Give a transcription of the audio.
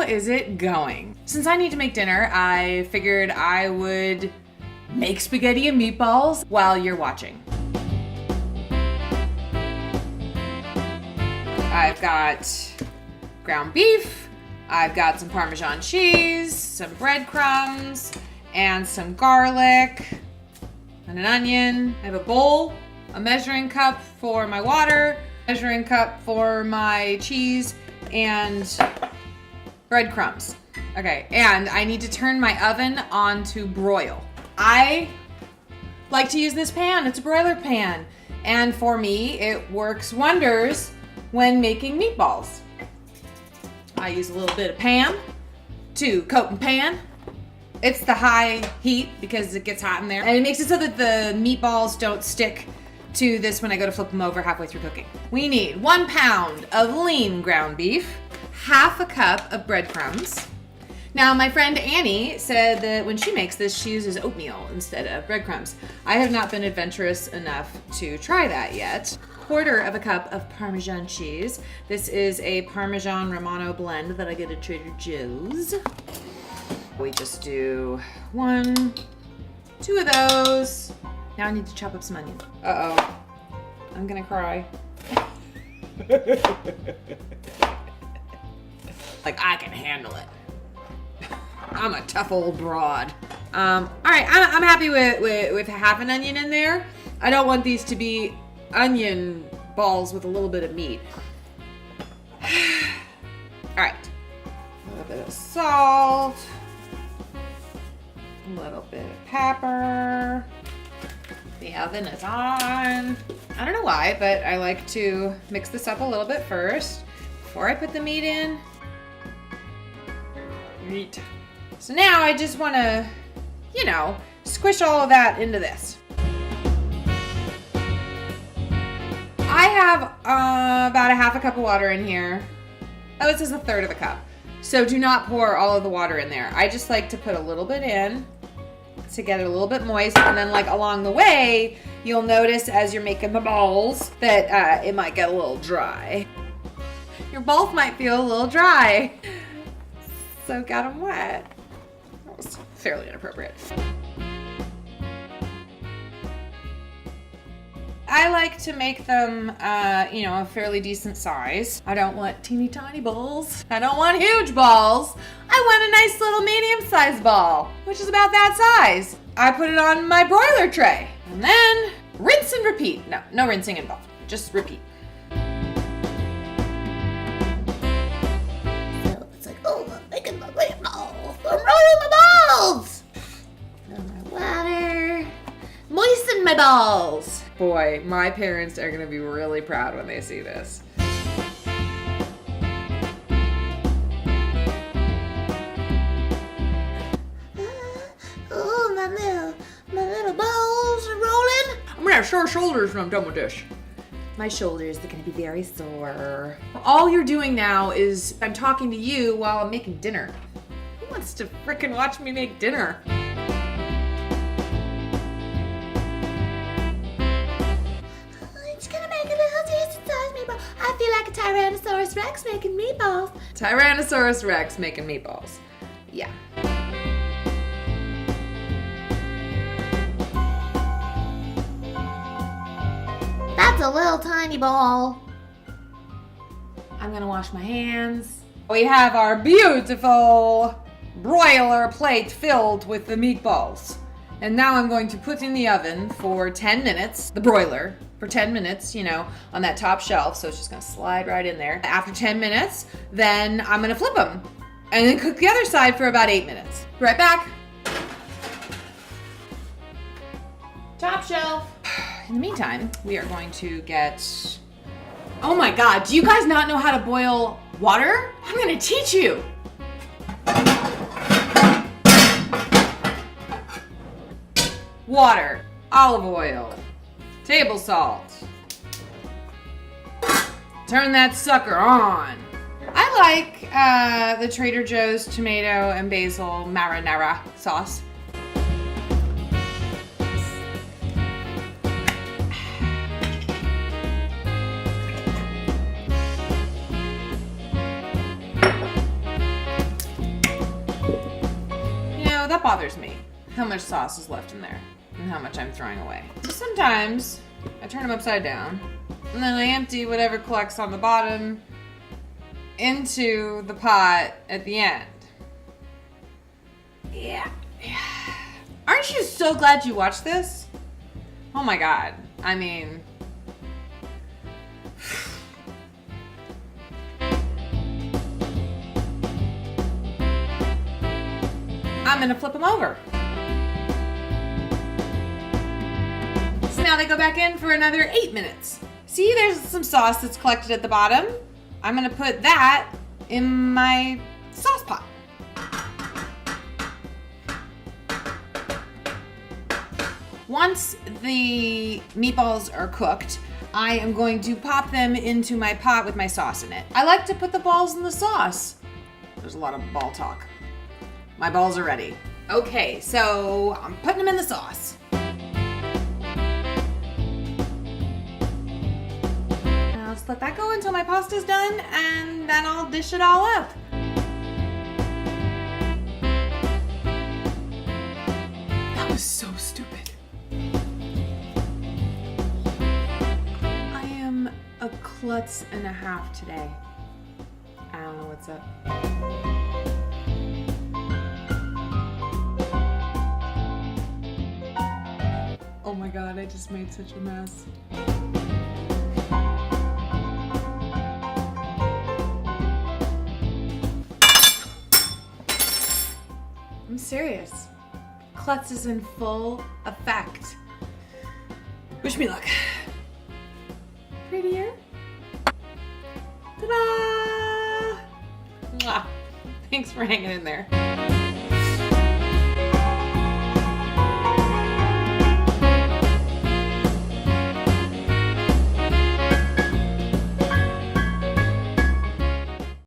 is it going? Since I need to make dinner, I figured I would make spaghetti and meatballs while you're watching. I've got ground beef, I've got some Parmesan cheese, some breadcrumbs, and some garlic, and an onion. I have a bowl, a measuring cup for my water, measuring cup for my cheese, and breadcrumbs. Okay, and I need to turn my oven on to broil. I like to use this pan. It's a broiler pan. And for me, it works wonders when making meatballs. I use a little bit of Pam to coat and pan. It's the high heat because it gets hot in there. And it makes it so that the meatballs don't stick to this when I go to flip them over halfway through cooking. We need 1 pound of lean ground beef, half a cup of breadcrumbs. Now, my friend Annie said that when she makes this, she uses oatmeal instead of breadcrumbs. I have not been adventurous enough to try that yet. 1/4 of a cup of Parmesan cheese. This is a Parmesan Romano blend that I get at Trader Joe's. We just do 1, 2 of those. Now I need to chop up some onion. Uh-oh, I'm gonna cry. Like, I can handle it. I'm a tough old broad. All right, I'm happy with half an onion in there. I don't want these to be onion balls with a little bit of meat. All right, a little bit of salt, a little bit of pepper. The oven is on. I don't know why, but I like to mix this up a little bit first before I put the meat in. Meat. So now I just want to, squish all of that into this. I have about a half a cup of water in here. Oh, it says 1/3 of a cup. So do not pour all of the water in there. I just like to put a little bit in to get it a little bit moist, and then along the way, you'll notice as you're making the balls that it might get a little dry. Your balls might feel a little dry. So got them wet. That was fairly inappropriate. I like to make them, a fairly decent size. I don't want teeny tiny balls. I don't want huge balls. I want a nice little medium-sized ball, which is about that size. I put it on my broiler tray, and then rinse and repeat. No rinsing involved. Just repeat. So it's like, oh, I'm making my meatballs. I'm rolling my balls. Throw my water. Moisten my balls. Boy, my parents are gonna be really proud when they see this. Oh, my little balls are rolling. I'm gonna have sore shoulders when I'm done with this. My shoulders are gonna be very sore. All you're doing now is I'm talking to you while I'm making dinner. Who wants to frickin' watch me make dinner? I feel like a Tyrannosaurus Rex making meatballs. Tyrannosaurus Rex making meatballs. Yeah. That's a little tiny ball. I'm gonna wash my hands. We have our beautiful broiler plate filled with the meatballs. And now I'm going to put in the oven for 10 minutes, the broiler, for 10 minutes, on that top shelf. So it's just gonna slide right in there. After 10 minutes, then I'm gonna flip them and then cook the other side for about 8 minutes. Be right back. Top shelf. In the meantime, we are going to get, oh my God, do you guys not know how to boil water? I'm gonna teach you. Water, olive oil, table salt. Turn that sucker on. I like the Trader Joe's tomato and basil marinara sauce. bothers me, how much sauce is left in there and how much I'm throwing away. Sometimes I turn them upside down and then I empty whatever collects on the bottom into the pot at the end. Yeah. Aren't you so glad you watched this? Oh my God. I mean, I'm gonna flip them over. So now they go back in for another 8 minutes. See, there's some sauce that's collected at the bottom. I'm gonna put that in my sauce pot. Once the meatballs are cooked, I am going to pop them into my pot with my sauce in it. I like to put the balls in the sauce. There's a lot of ball talk. My balls are ready. Okay, so I'm putting them in the sauce. I'll just let that go until my pasta's done, and then I'll dish it all up. That was so stupid. A klutz and a half today. I don't know what's up. Oh my God, I just made such a mess. I'm serious. Klutz is in full effect. Wish me luck. Prettier. Ta-da! Mwah. Thanks for hanging in there.